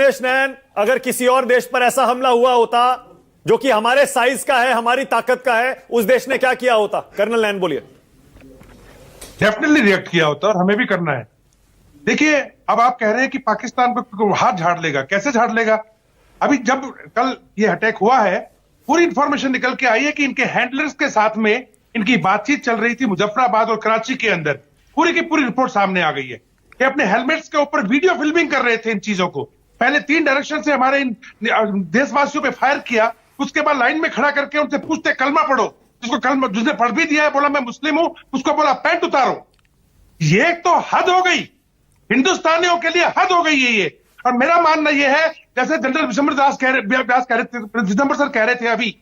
रमेश नैन, अगर किसी और देश पर ऐसा हमला हुआ होता जो कि हमारे साइज का है, हमारी ताकत का है, उस देश ने क्या किया होता? कर्नल नैन बोलिए। डेफिनेटली रिएक्ट किया होता और हमें भी करना है। देखिए, अब आप कह रहे हैं कि पाकिस्तान को हाथ झाड़ लेगा। कैसे झाड़ लेगा? अभी जब कल ये अटैक हुआ है, पूरी इंफॉर्मेशन निकल के आई है कि इनके हैंडलर्स के साथ में इनकी बातचीत चल रही थी मुजफ्फराबाद और कराची के अंदर। पूरी की पूरी रिपोर्ट सामने आ गई है कि अपने हेलमेट्स के ऊपर वीडियो फिल्मिंग कर रहे थे इन चीजों को। पहले 3 डायरेक्शन से हमारे इन देशवासियों पे फायर किया, उसके बाद लाइन में खड़ा करके उनसे पूछते कलमा पढ़ो, जिसको कलमा जिसने पढ़ भी दिया है बोला मैं मुस्लिम हूं, उसको बोला पैंट उतारो। ये तो हद हो गई, हिंदुस्तानियों के लिए हद हो गई है ये। और मेरा मानना यह है, जैसे जनरल विशंबर सर कह रहे थे अभी,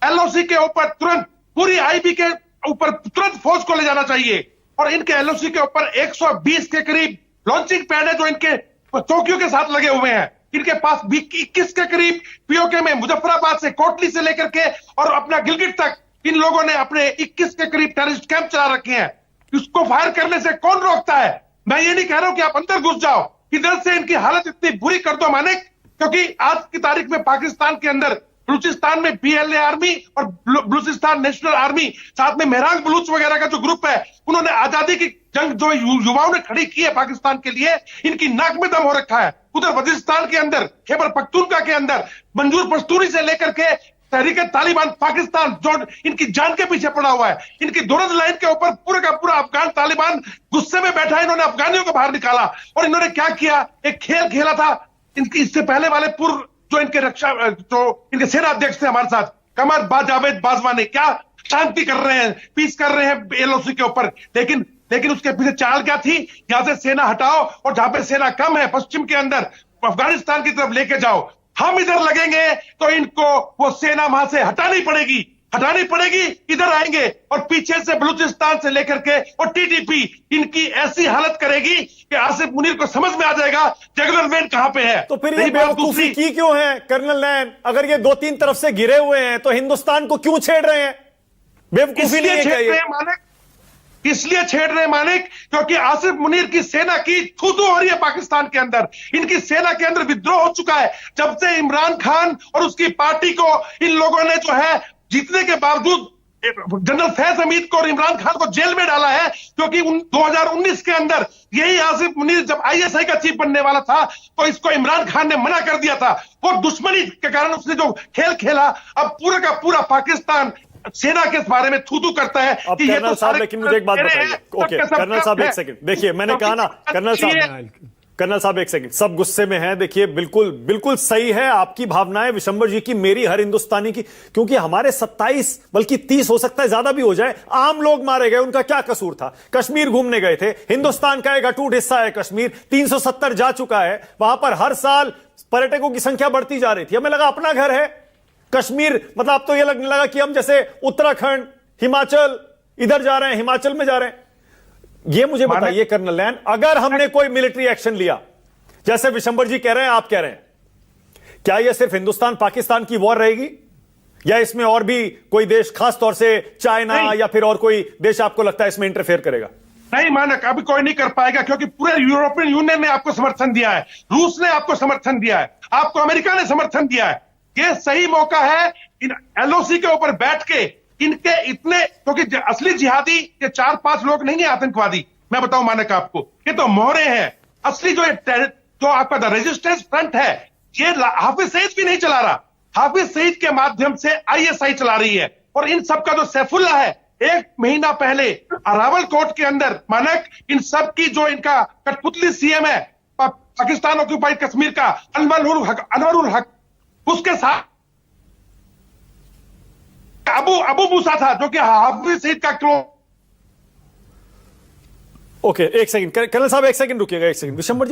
एलओसी के ऊपर तुरंत पूरी आईबी के ऊपर तुरंत फौज को ले जाना चाहिए। और इनके एलओसी के ऊपर 120 के करीब लॉन्चिंग पैड है जो इनके चौकियों के साथ लगे हुए हैं। इनके पास 21 के करीब पीओके में मुजफ्फराबाद से कोटली से लेकर के और अपना गिलगित तक इन लोगों ने अपने 21 के करीब टेररिस्ट कैंप चला रखे हैं। इसको फायर करने से कौन रोकता है? मैं ये नहीं कह रहा हूं कि आप अंदर घुस जाओ, इधर से इनकी हालत इतनी बुरी कर दो मानिक, क्योंकि आज की तारीख में पाकिस्तान के अंदर बलूचिस्तान में पीएलए आर्मी और बलूचिस्तान नेशनल आर्मी, साथ में मेहरांग बलूच वगैरह का जो ग्रुप है, उन्होंने आजादी की जंग जो युवाओं ने खड़ी की है पाकिस्तान के लिए, इनकी नाक में दम हो रखा है। उधर वजीरिस्तान के अंदर, खैबर पख्तूनख्वा के अंदर मंजूर पश्तूनी से लेकर के तहरीक तालिबान पाकिस्तान जो इनकी जान के पीछे पड़ा हुआ है, इनकी दुरंत लाइन के ऊपर पूरा का पूरा अफगान तालिबान गुस्से में बैठा है। इन्होंने अफगानियों को बाहर निकाला और इन्होंने क्या किया, एक खेल खेला था। इनकी इससे पहले वाले पूर्व जो इनके इनके सेना अध्यक्ष थे हमारे साथ, कमर जावेद बाजवा ने क्या शांति कर रहे हैं, पीस कर रहे हैं एलओसी के ऊपर। लेकिन उसके पीछे चाल क्या थी? यहां से सेना हटाओ और जहां पे सेना कम है पश्चिम के अंदर अफगानिस्तान की तरफ लेके जाओ। हम इधर लगेंगे तो इनको वो सेना वहां से हटानी पड़ेगी, इधर आएंगे और पीछे से बलूचिस्तान से लेकर के और टीटीपी इनकी ऐसी हालत करेगी कि आसिफ मुनीर को समझ में आ जाएगा जगलर वेन कहां पे है। तो फिर ये बेवकूफी की क्यों है कर्नल नैन? अगर ये 2-3 तरफ से घिरे हुए हैं तो हिंदुस्तान को क्यों छेड़ रहे हैं? बेवकूफी नहीं है? इसलिए छेड़ रहे मानिक क्योंकि आसिफ मुनीर की सेना की थू-थू हो रही है पाकिस्तान के अंदर। इनकी सेना के अंदर विद्रोह हो चुका है। जब से इमरान खान और उसकी पार्टी को इन लोगों ने जो है जीतने के बावजूद जनरल फैज हमीद को और इमरान खान को जेल में डाला है, क्योंकि 2019 के अंदर यही आसिफ मुनीर जब आईएसआई का चीफ बनने वाला था तो इसको इमरान खान ने मना कर दिया था। वो दुश्मनी के कारण उसने जो खेल खेला, अब पूरा का पूरा पाकिस्तान सेना के बारे में थू-थू करता है कि ये तो सारे। लेकिन मुझे एक बात बताइए। ओके कर्नल साहब, एक सेकंड देखिए, मैंने कहा ना कर्नल साहब एक सेकंड, सब गुस्से में हैं। देखिए बिल्कुल सही है आपकी भावनाएं, विशंबर जी की, मेरी, हर हिंदुस्तानी की, क्योंकि हमारे 27 बल्कि 30 हो सकता है ज्यादा भी हो जाए आम लोग मारे गए। उनका क्या कसूर था? कश्मीर घूमने गए थे, हिंदुस्तान का एक अटूट हिस्सा है कश्मीर, 370 जा चुका है वहां पर, हर साल पर्यटकों की संख्या बढ़ती जा रही थी। हमें लगा अपना घर है कश्मीर, मतलब अब तो यह लगने लगा कि हम जैसे उत्तराखंड, हिमाचल इधर जा रहे हैं, हिमाचल में जा रहे हैं। ये मुझे बताइए कर्नल नैन, अगर हमने कोई मिलिट्री एक्शन लिया, जैसे विशंबर जी कह रहे हैं, आप कह रहे हैं, क्या यह सिर्फ हिंदुस्तान पाकिस्तान की वॉर रहेगी या इसमें और भी कोई देश, खास तौर से चाइना या फिर और कोई देश आपको लगता है इसमें इंटरफेयर करेगा? नहीं मानक, अभी कोई नहीं कर पाएगा, क्योंकि पूरे यूरोपियन यूनियन ने आपको समर्थन दिया है, रूस ने आपको समर्थन दिया है, आपको अमेरिका ने समर्थन दिया है। ये सही मौका है इन एलओसी के ऊपर बैठ के इनके इतने, क्योंकि असली जिहादी ये 4-5 लोग नहीं है आतंकवादी, मैं बताऊं मानक आपको, ये तो मोहरे हैं। असली जो आपका रेजिस्टेंस फ्रंट है, ये हाफिज सईद भी नहीं चला रहा, हाफिज सईद के माध्यम से आईएसआई चला रही है। और इन सब का जो सैफुल्ला है, 1 महीना पहले रावलकोट के अंदर मानक इन सब की जो इनका कठपुतली सीएम है पाकिस्तान ऑक्यूपाइड कश्मीर का, अनवरुल हक, उसके साथ अबू मूसा था जो कि हाफिज सईद का क्लोन। ओके, एक सेकंड कर्नल साहब, एक सेकंड रुकिएगा, एक सेकंड विशंबर जी।